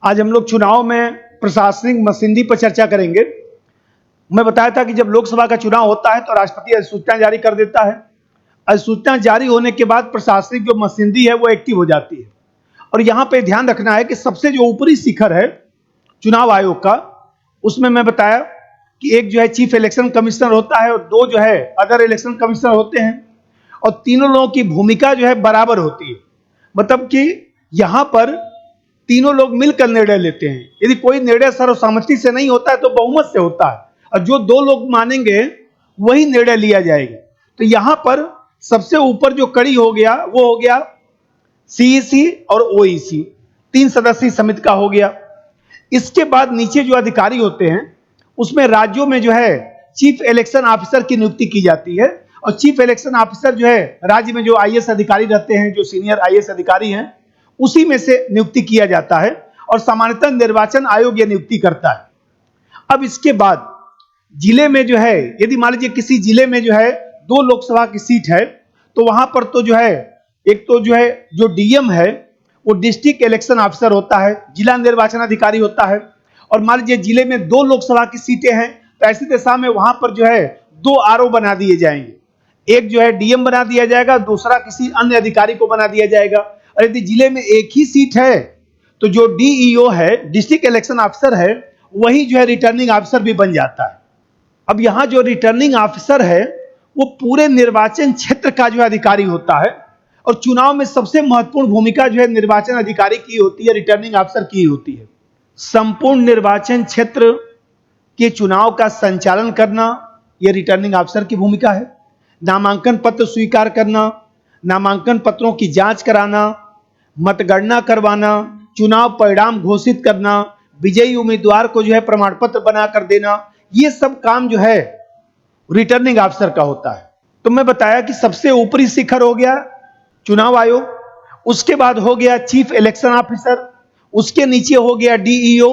आज हम लोग चुनाव में प्रशासनिक मशीनरी पर चर्चा करेंगे। मैं बताया था कि जब लोकसभा का चुनाव होता है तो राष्ट्रपति अधिसूचना जारी कर देता है। अधिसूचना जारी होने के बाद प्रशासनिक जो मशीनरी है वो एक्टिव हो जाती है। और यहाँ पे ध्यान रखना है कि सबसे जो ऊपरी शिखर है चुनाव आयोग का, उसमें मैं बताया कि एक जो है चीफ इलेक्शन कमिश्नर होता है और दो जो है अदर इलेक्शन कमिश्नर होते हैं, और तीनों लोगों की भूमिका जो है बराबर होती है। मतलब कि यहाँ पर तीनों लोग मिलकर निर्णय लेते हैं। यदि कोई निर्णय सर्वसम्मति से नहीं होता है तो बहुमत से होता है, और जो दो लोग मानेंगे वही निर्णय लिया जाएगा। तो यहाँ पर सबसे ऊपर जो कड़ी हो गया वो हो गया सीईसी और ओईसी, 3 सदस्यीय समिति का हो गया। इसके बाद नीचे जो अधिकारी होते हैं उसमें राज्यों में जो है चीफ इलेक्शन ऑफिसर की नियुक्ति की जाती है, और चीफ इलेक्शन ऑफिसर जो है राज्य में जो आईएएस अधिकारी रहते हैं, जो सीनियर आईएएस अधिकारी हैं, उसी में से नियुक्ति किया जाता है, और सामान्यतः निर्वाचन आयोग यह नियुक्ति करता है। अब इसके बाद जिले में जो है, यदि मान लीजिए किसी जिले में जो है 2 लोकसभा की सीट है, तो वहां पर तो जो है एक तो जो है जो डीएम है वो डिस्ट्रिक्ट इलेक्शन ऑफिसर होता है, जिला निर्वाचन अधिकारी होता है। और मान लीजिए जिले में 2 लोकसभा की सीटें हैं तो ऐसी दशा में वहां पर जो है 2 आरओ बना दिए जाएंगे। एक जो है डीएम बना दिया जाएगा, दूसरा किसी अन्य अधिकारी को बना दिया जाएगा। और यदि जिले में एक ही सीट है तो जो डीईओ है, डिस्ट्रिक्ट इलेक्शन ऑफिसर है, वही जो है रिटर्निंग ऑफिसर भी बन जाता है। अब यहां जो रिटर्निंग ऑफिसर है वो पूरे निर्वाचन क्षेत्र का जो अधिकारी होता है, और चुनाव में सबसे महत्वपूर्ण भूमिका जो है निर्वाचन अधिकारी की होती है, रिटर्निंग ऑफिसर की होती है। संपूर्ण निर्वाचन क्षेत्र के चुनाव का संचालन करना यह रिटर्निंग ऑफिसर की भूमिका है। नामांकन पत्र स्वीकार करना, नामांकन पत्रों की जांच कराना, मतगणना करवाना, चुनाव परिणाम घोषित करना, विजयी उम्मीदवार को जो है प्रमाण पत्र बनाकर देना, ये सब काम जो है रिटर्निंग ऑफिसर का होता है। तो मैं बताया कि सबसे ऊपरी शिखर हो गया चुनाव आयोग, उसके बाद हो गया चीफ इलेक्शन ऑफिसर, उसके नीचे हो गया डीईओ,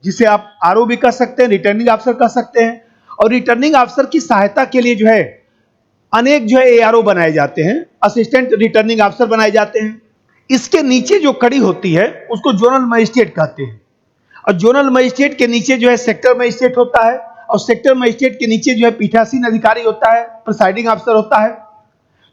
जिसे आप आरओ भी कह सकते हैं, रिटर्निंग ऑफिसर कह सकते हैं। और रिटर्निंग ऑफिसर की सहायता के लिए जो है अनेक जो है एआरओ बनाए जाते हैं, असिस्टेंट रिटर्निंग ऑफिसर बनाए जाते हैं। इसके नीचे जो कड़ी होती है उसको जोनल मजिस्ट्रेट कहते हैं, और जोनल मजिस्ट्रेट के नीचे जो है सेक्टर मजिस्ट्रेट होता है, और सेक्टर मजिस्ट्रेट के नीचे जो है पीठासीन अधिकारी होता है, प्रिसाइडिंग ऑफिसर होता है।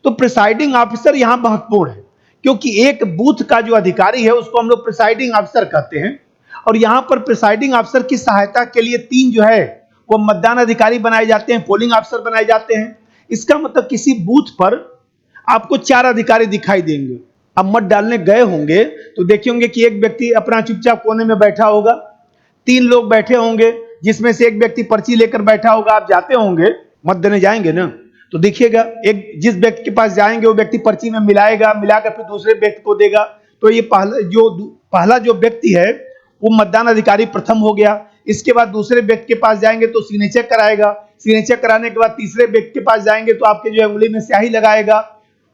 तो प्रिसाइडिंग ऑफिसर यहां महत्वपूर्ण है, क्योंकि एक बूथ का जो अधिकारी है उसको हम लोग प्रिसाइडिंग ऑफिसर कहते हैं। और यहां पर प्रिसाइडिंग ऑफिसर की सहायता के लिए 3 जो है वो मतदान अधिकारी बनाए जाते हैं, पोलिंग ऑफिसर बनाए जाते हैं। इसका मतलब किसी बूथ पर आपको 4 अधिकारी दिखाई देंगे। अब मत डालने गए होंगे तो देखे होंगे कि एक व्यक्ति अपना चुपचाप कोने में बैठा होगा, 3 लोग बैठे होंगे, जिसमें से एक व्यक्ति पर्ची लेकर बैठा होगा। आप जाते होंगे, मत देने जाएंगे ना, तो देखिएगा एक जिस व्यक्ति के पास जाएंगे वो व्यक्ति पर्ची में मिलाएगा, मिलाकर फिर दूसरे व्यक्ति को देगा। तो ये पहला जो व्यक्ति है वो मतदान अधिकारी प्रथम हो गया। इसके बाद दूसरे व्यक्ति के पास जाएंगे तो सिग्नेचर कराएगा, सिग्नेचर कराने के बाद तीसरे व्यक्ति के पास जाएंगे तो आपके जो है उंगली में स्याही लगाएगा,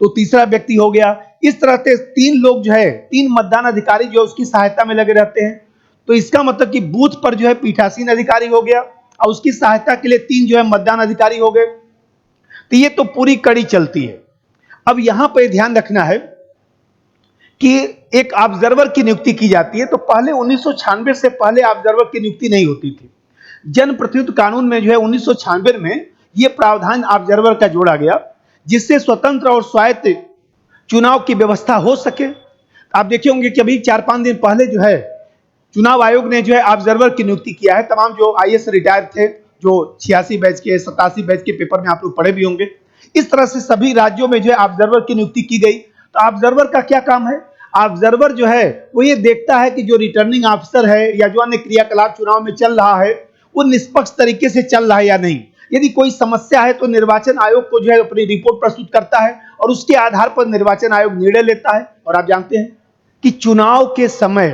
तो तीसरा व्यक्ति हो गया। इस तरह से 3 लोग जो है, 3 मतदान अधिकारी जो उसकी सहायता में लगे रहते हैं। तो इसका मतलब कि बूथ पर जो है पीठासीन अधिकारी हो गया, और उसकी सहायता के लिए 3 जो है मतदान अधिकारी हो गए। तो ये तो पूरी कड़ी चलती है। अब यहां पर ध्यान रखना है कि एक ऑब्जर्वर की नियुक्ति की जाती है। तो पहले 1996 से पहले ऑब्जर्वर की नियुक्ति नहीं होती थी। जनप्रतिनिधित्व कानून में जो है 1996 में यह प्रावधान ऑब्जर्वर का जोड़ा गया, जिससे स्वतंत्र और स्वायत्त चुनाव की व्यवस्था हो सके। आप देखे होंगे कि अभी 4-5 दिन पहले जो है चुनाव आयोग ने जो है ऑब्जर्वर की नियुक्ति किया है। तमाम जो आईएएस रिटायर थे, जो 86 बैच के, 87 बैच के पेपर में आप लोग पढ़े भी होंगे। इस तरह से सभी राज्यों में जो है ऑब्जर्वर की नियुक्ति की गई। तो ऑब्जर्वर का क्या काम है? ऑब्जर्वर जो है वो ये देखता है कि जो रिटर्निंग ऑफिसर है या जो अन्य क्रियाकलाप चुनाव में चल रहा है वो निष्पक्ष तरीके से चल रहा है या नहीं। यदि कोई समस्या है तो निर्वाचन आयोग को जो है अपनी रिपोर्ट प्रस्तुत करता है, और उसके आधार पर निर्वाचन आयोग निर्णय लेता है। और आप जानते हैं कि चुनाव के समय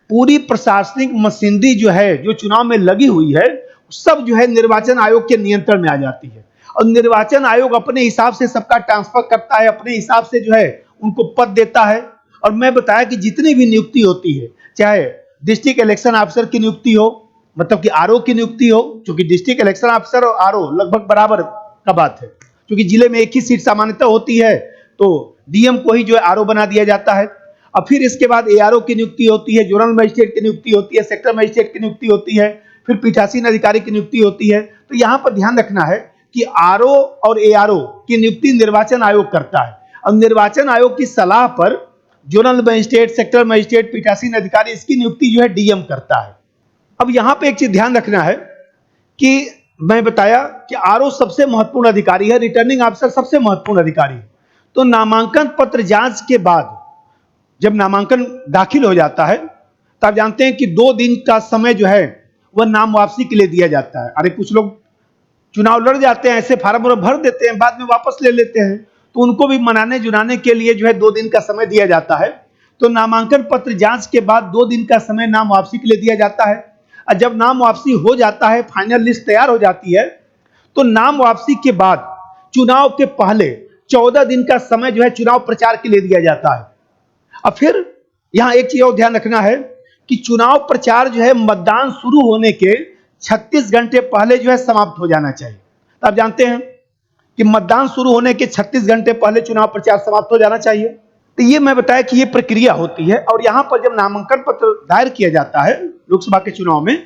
पूरी प्रशासनिक मशीनरी जो है, जो चुनाव में लगी हुई है, सब जो है निर्वाचन आयोग के नियंत्रण में आ जाती है, और निर्वाचन आयोग अपने हिसाब से सबका ट्रांसफर करता है, अपने हिसाब से जो है उनको पद देता है। और मैं बताया कि जितनी भी नियुक्ति होती है, चाहे डिस्ट्रिक्ट इलेक्शन ऑफिसर की नियुक्ति हो, मतलब कि आरओ की नियुक्ति हो, क्योंकि डिस्ट्रिक्ट इलेक्शन ऑफिसर और आरओ लगभग बराबर का बात है, क्योंकि जिले में एक ही सीट सामान्यतः होती है, तो डीएम को ही जो है आरओ बना दिया जाता है। अब फिर इसके बाद एआरओ की नियुक्ति होती है, जोनल मजिस्ट्रेट की नियुक्ति होती है, सेक्टर मजिस्ट्रेट की नियुक्ति होती है, फिर पीठासीन अधिकारी की नियुक्ति होती है। तो यहाँ पर ध्यान रखना है कि आरओ और एआरओ की नियुक्ति निर्वाचन आयोग करता है। अब निर्वाचन आयोग की सलाह पर जोनल मजिस्ट्रेट, सेक्टर मजिस्ट्रेट, पीठासीन अधिकारी, इसकी नियुक्ति जो है डीएम करता है। अब यहाँ पे एक चीज ध्यान रखना है कि मैं बताया कि आरओ सबसे महत्वपूर्ण अधिकारी है, रिटर्निंग ऑफिसर सबसे महत्वपूर्ण अधिकारी है। तो नामांकन पत्र जांच के बाद जब नामांकन दाखिल हो जाता है तो आप जानते हैं कि 2 दिन का समय जो है वह नाम वापसी के लिए दिया जाता है। अरे कुछ लोग चुनाव लड़ जाते हैं, ऐसे फार्म भर देते हैं, बाद में वापस ले लेते हैं, तो उनको भी मनाने जुनाने के लिए जो है 2 दिन का समय दिया जाता है। तो नामांकन पत्र जांच के बाद 2 दिन का समय नाम वापसी के लिए दिया जाता है। और जब नाम वापसी हो जाता है, फाइनल लिस्ट तैयार हो जाती है, तो नाम वापसी के बाद चुनाव के पहले 14 दिन का समय जो है चुनाव प्रचार के लिए दिया जाता है। अब फिर यहां एक चीज और ध्यान रखना है कि चुनाव प्रचार जो है मतदान शुरू होने के 36 घंटे पहले जो है समाप्त हो जाना चाहिए। तो आप जानते हैं कि मतदान शुरू होने के 36 घंटे पहले चुनाव प्रचार समाप्त हो जाना चाहिए। तो ये मैं बताया कि ये प्रक्रिया होती है। और यहां पर जब नामांकन पत्र दायर किया जाता है लोकसभा के चुनाव में,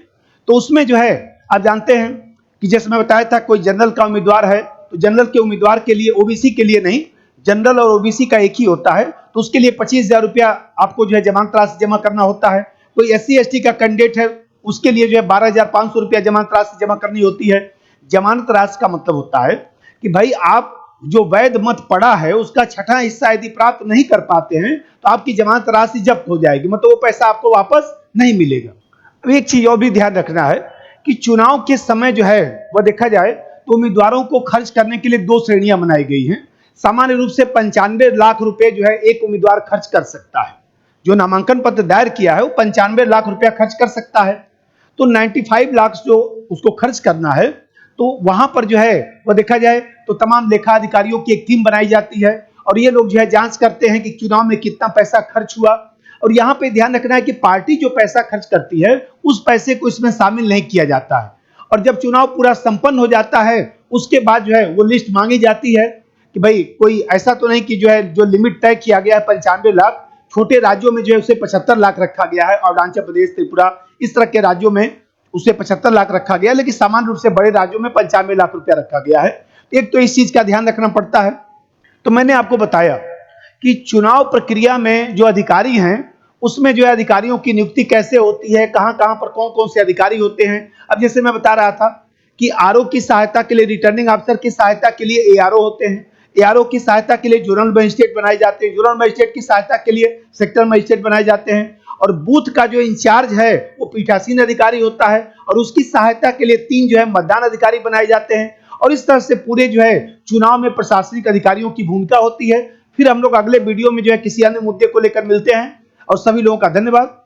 तो उसमें जो है आप जानते हैं कि जैसे मैं बताया था, कोई जनरल का उम्मीदवार है तो जनरल के उम्मीदवार के लिए, ओबीसी के लिए नहीं, जनरल और ओबीसी का एक ही होता है, तो उसके लिए 25,000 रुपया आपको जो है जमानत राशि जमा करना होता है। कोई एससी एसटी का कैंडिडेट है, उसके लिए जो है 12,500 रुपया जमानत राशि जमा करनी होती है। जमानत राशि का मतलब होता है कि भाई आप जो वैध मत पड़ा है उसका 6वां हिस्सा यदि प्राप्त नहीं कर पाते हैं तो आपकी जमानत राशि जब्त हो जाएगी, मतलब वो पैसा आपको वापस नहीं मिलेगा। अब एक चीज और भी ध्यान रखना है कि चुनाव के समय जो है वह देखा जाए तो उम्मीदवारों को खर्च करने के लिए 2 श्रेणियां बनाई गई हैं। सामान्य रूप से 95 लाख रुपए जो है एक उम्मीदवार खर्च कर सकता है। जो नामांकन पत्र दायर किया है वो 95 लाख रुपया खर्च कर सकता है। तो 95 लाख जो उसको खर्च करना है, तो वहां पर जो है वह देखा जाए तो तमाम लेखा अधिकारियों की एक टीम बनाई जाती है और ये लोग जो है जांच करते हैं कि चुनाव में कितना पैसा खर्च हुआ। और यहाँ पे ध्यान रखना है कि पार्टी जो पैसा खर्च करती है उस पैसे को इसमें शामिल नहीं किया जाता है। और जब चुनाव पूरा संपन्न हो जाता है उसके बाद जो है वो लिस्ट मांगी जाती है कि भाई कोई ऐसा तो नहीं कि जो है जो लिमिट तय किया गया है 95 लाख, छोटे राज्यों में जो है उसे 75 लाख रखा गया है, अरुणाचल प्रदेश, त्रिपुरा, इस तरह के राज्यों में उसे 75 लाख रखा गया, लेकिन सामान्य रूप से बड़े राज्यों में 95 लाख रुपया रखा गया है। एक तो इस चीज का ध्यान रखना पड़ता है। तो मैंने आपको बताया कि चुनाव प्रक्रिया में जो अधिकारी हैं उसमें जो है अधिकारियों की नियुक्ति कैसे होती है, कहां कहां पर कौन कौन से अधिकारी होते हैं। अब जैसे मैं बता रहा था कि आरओ की सहायता के लिए, रिटर्निंग ऑफिसर की सहायता के लिए एआरओ होते हैं, एआरओ की सहायता के लिए जोनल मजिस्ट्रेट बनाए जाते हैं, जोनल मजिस्ट्रेट की सहायता के लिए सेक्टर मजिस्ट्रेट बनाए जाते हैं, और बूथ का जो इंचार्ज है वो पीठासीन अधिकारी होता है और उसकी सहायता के लिए 3 जो है मतदान अधिकारी बनाए जाते हैं। और इस तरह से पूरे जो है चुनाव में प्रशासनिक अधिकारियों की भूमिका होती है। फिर हम लोग अगले वीडियो में जो है किसी अन्य मुद्दे को लेकर मिलते हैं और सभी लोगों का धन्यवाद।